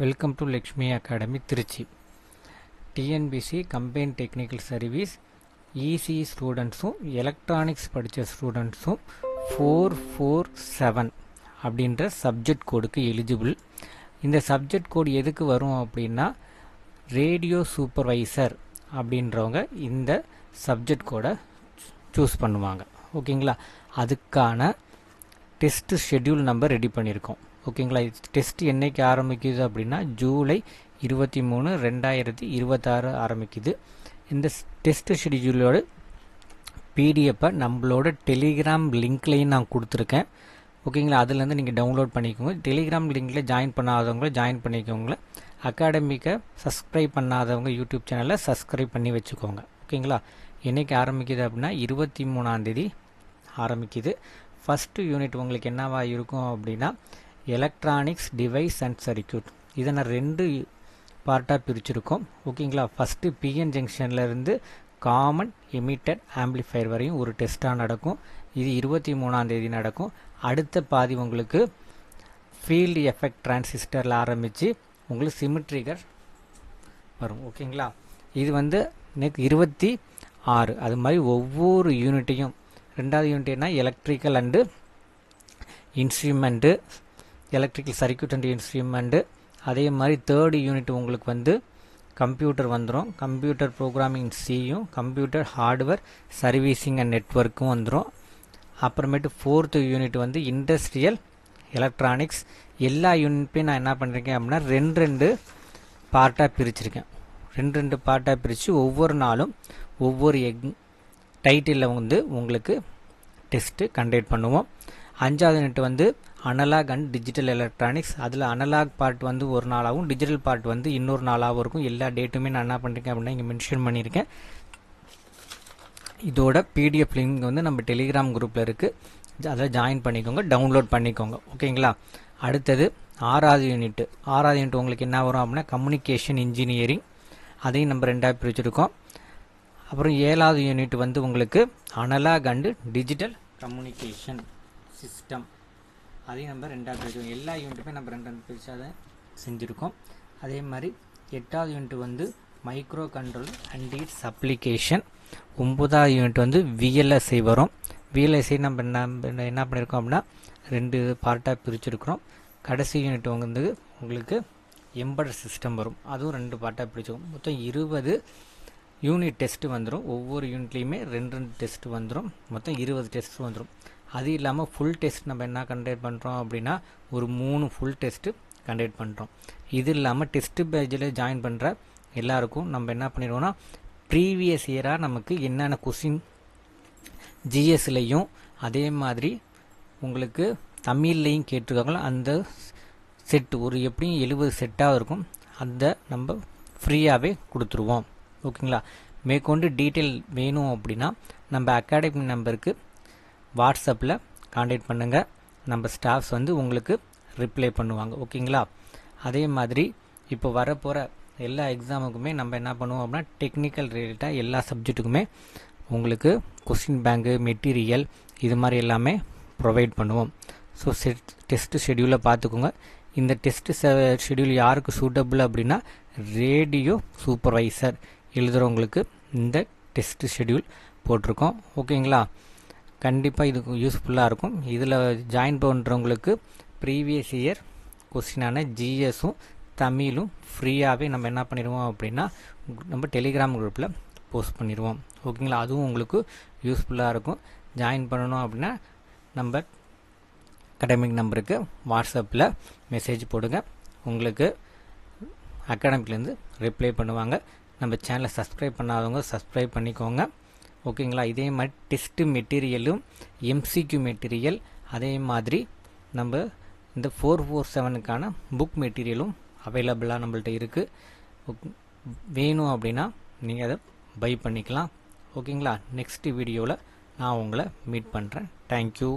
Welcome to Lakshmi academy Trichy. TNPSC combine technical service ECE ஸ்டூடெண்ட்ஸும் electronics படித்த ஸ்டூடெண்ட்ஸும் 447 அப்படின்ற சப்ஜெக்ட் கோடுக்கு எலிஜிபிள். இந்த சப்ஜெக்ட் கோடு எதுக்கு வரும் அப்படின்னா, ரேடியோ சூப்பர்வைசர் அப்படின்றவங்க இந்த சப்ஜெக்ட் கோடை சூஸ் பண்ணுவாங்க. ஓகேங்களா, அதுக்கான டெஸ்ட் ஷெட்யூல் நம்பர் ரெடி பண்ணியிருக்கோம். ஓகேங்களா, டெஸ்ட் என்னைக்கு ஆரம்பிக்குது அப்படின்னா ஜூலை 23, 2026 ஆரம்பிக்குது. இந்த டெஸ்ட் ஷெட்யூலோட பிடிஎஃப்பை நம்மளோட டெலிகிராம் லிங்க்லையும் நான் கொடுத்துருக்கேன். ஓகேங்களா, அதுலேருந்து நீங்கள் டவுன்லோட் பண்ணிக்கோங்க. டெலிகிராம் லிங்கில் ஜாயின் பண்ணாதவங்க ஜாயின் பண்ணிக்கோங்க. அகாடமிக்கை சப்ஸ்கிரைப் பண்ணாதவங்க யூடியூப் சேனலை சப்ஸ்கிரைப் பண்ணி வச்சுக்கோங்க. ஓகேங்களா, என்றைக்கு ஆரம்பிக்குது அப்படின்னா 23ஆம் ஆரம்பிக்குது. ஃபஸ்ட்டு யூனிட் உங்களுக்கு என்னவா இருக்கும் அப்படின்னா எலக்ட்ரானிக்ஸ் டிவைஸ் அண்ட் சர்க்யூட். இதை நான் 2 பார்ட்டாக பிரிச்சுருக்கோம். ஓகேங்களா, ஃபஸ்ட்டு பிஎன் ஜங்ஷன்லேருந்து காமன் எமிட்டட் ஆம்பிளிஃபயர் வரையும் ஒரு டெஸ்ட்டாக நடக்கும். இது 23ஆம் நடக்கும். அடுத்த பாதி உங்களுக்கு ஃபீல்டு எஃபெக்ட் டிரான்சிஸ்டரில் ஆரம்பித்து உங்களுக்கு சிமெட்ரிகர் வரும். ஓகேங்களா, இது நெக்ஸ்ட் 26. அது மாதிரி ஒவ்வொரு யூனிட்டையும், 2வது யூனிட்னா electrical and instrument, electrical circuit and instrument. அதே மாதிரி 3rd யூனிட் உங்களுக்கு கம்ப்யூட்டர் வந்துடும். கம்ப்யூட்டர் ப்ரோக்ராமிங் சியும், கம்ப்யூட்டர் ஹார்ட்வேர் சர்வீசிங் அண்ட் நெட்ஒர்க்கும் வந்துடும். அப்புறமேட்டு 4th யூனிட் இண்டஸ்ட்ரியல் எலக்ட்ரானிக்ஸ். எல்லா யூனிட்டையும் நான் என்ன பண்ணியிருக்கேன் அப்படின்னா 2 பார்ட்டாக பிரிச்சுருக்கேன். 2 பார்ட்டாக பிரித்து ஒவ்வொரு நாளும் ஒவ்வொரு டைட்டிலில் உங்களுக்கு டெஸ்ட்டு கண்டக்ட் பண்ணுவோம். 5வது unit analog and digital electronics. அதில் அனலாக் பார்ட் ஒரு நாளாகவும் டிஜிட்டல் பார்ட் இன்னொரு நாளாகவும் இருக்கும். எல்லா டேட்டுமே நான் என்ன பண்ணியிருக்கேன் அப்படின்னா இங்கே மென்ஷன் பண்ணியிருக்கேன். இதோட பிடிஎஃப் லிங்க் நம்ம டெலிகிராம் குரூப்பில் இருக்குது. அதில் ஜாயின் பண்ணிக்கோங்க, டவுன்லோட் பண்ணிக்கோங்க. ஓகேங்களா, அடுத்தது 6வது யூனிட். 6வது யூனிட் உங்களுக்கு என்ன வரும் அப்படின்னா கம்யூனிகேஷன் இன்ஜினியரிங். அதையும் நம்ம 2ஆக பிரிச்சுருக்கோம். அப்புறம் 7வது யூனிட் உங்களுக்கு analog and digital communication system. அதையும் நம்ம 2ஆக பிரிச்சுருக்கோம். எல்லா யூனிட்டுமே நம்ம 2 பிரித்து அதை செஞ்சுருக்கோம். அதே மாதிரி 8வது unit micro control and its application. 9வது யூனிட் விஎல்எஸ்ஐ வரும். விஎல்எஸ்ஐ நம்ம என்ன பண்ணியிருக்கோம் அப்படின்னா 2 பார்ட்டாக பிரிச்சுருக்கிறோம். கடைசி யூனிட் உங்களுக்கு எம்பெடட் சிஸ்டம் வரும். அதுவும் 2 பார்ட்டாக பிரிச்சுருக்கோம். மொத்தம் 20 யூனிட் டெஸ்ட்டு வந்துடும். ஒவ்வொரு யூனிட்லேயுமே 2 டெஸ்ட்டு வந்துடும். மொத்தம் 20 டெஸ்ட்டு வந்துடும். அது இல்லாமல் ஃபுல் டெஸ்ட் நம்ம என்ன கண்டக்ட் பண்ணுறோம் அப்படின்னா ஒரு 3 ஃபுல் டெஸ்ட்டு கண்டக்ட் பண்ணுறோம். இது இல்லாமல் டெஸ்ட்டு பேஜில் ஜாயின் பண்ணுற எல்லாருக்கும் நம்ம என்ன பண்ணிடுவோம்னா ப்ரீவியஸ் இயராக நமக்கு என்னென்ன கொஸ்டின் ஜிஎஸ்லையும் அதே மாதிரி உங்களுக்கு தமிழ்லையும் கேட்டிருக்காங்களோ அந்த செட்டு ஒரு எப்படியும் 70 செட்டாக இருக்கும். அந்த நம்ம ஃப்ரீயாகவே கொடுத்துருவோம். ஓகேங்களா, மேற்கொண்டு டீட்டெயில் வேணும் அப்படின்னா நம்ம அகாடமி நம்பருக்கு வாட்ஸ்அப்பில் கான்டாக்ட் பண்ணுங்கள். நம்ம ஸ்டாஃப்ஸ் உங்களுக்கு ரிப்ளை பண்ணுவாங்க. ஓகேங்களா, அதே மாதிரி இப்போ வரப்போகிற எல்லா எக்ஸாமுக்குமே நம்ம என்ன பண்ணுவோம் அப்படின்னா டெக்னிக்கல் ரிலேட்டாக எல்லா சப்ஜெக்ட்டுக்குமே உங்களுக்கு கொஸ்டின் பேங்கு, மெட்டீரியல் இது மாதிரி எல்லாமே ப்ரொவைட் பண்ணுவோம். ஸோ டெஸ்ட்டு ஷெட்யூலை பார்த்துக்கோங்க. இந்த டெஸ்ட்டு ஷெட்யூல் யாருக்கு சூட்டபிள் அப்படின்னா ரேடியோ சூப்பர்வைசர் எழுதுகிறவங்களுக்கு இந்த டெஸ்ட்டு ஷெட்யூல் போட்டிருக்கோம். ஓகேங்களா, கண்டிப்பாக இது யூஸ்ஃபுல்லாக இருக்கும். இதில் ஜாயின் பண்ணுறவங்களுக்கு ப்ரீவியஸ் இயர் கொஸ்டினான ஜிஎஸும் தமிழும் ஃப்ரீயாகவே நம்ம என்ன பண்ணிடுவோம் அப்படின்னா நம்ம டெலிகிராம் குரூப்பில் போஸ்ட் பண்ணிடுவோம். ஓகேங்களா, அதுவும் உங்களுக்கு யூஸ்ஃபுல்லாக இருக்கும். ஜாயின் பண்ணணும் அப்படின்னா நம்ம அகாடமிக் நம்பருக்கு வாட்ஸ்அப்பில் மெசேஜ் போடுங்க. உங்களுக்கு அகாடமிக்லேருந்து ரிப்ளை பண்ணுவாங்க. நம்ம சேனலை சப்ஸ்கிரைப் பண்ணாதவங்க சப்ஸ்கிரைப் பண்ணிக்கோங்க. ஓகேங்களா, இதே மாதிரி டெஸ்ட்டு மெட்டீரியலும் எம்சிக்யூ மெட்டீரியல் அதே மாதிரி நம்ம இந்த 447க்கான புக் மெட்டீரியலும் அவைலபிளாக நம்மள்ட்ட இருக்குது. வேணும் அப்படின்னா நீங்கள் அதை பை பண்ணிக்கலாம். ஓகேங்களா, நெக்ஸ்ட் வீடியோவில் நான் உங்களை மீட் பண்ணுறேன். தேங்க்யூ.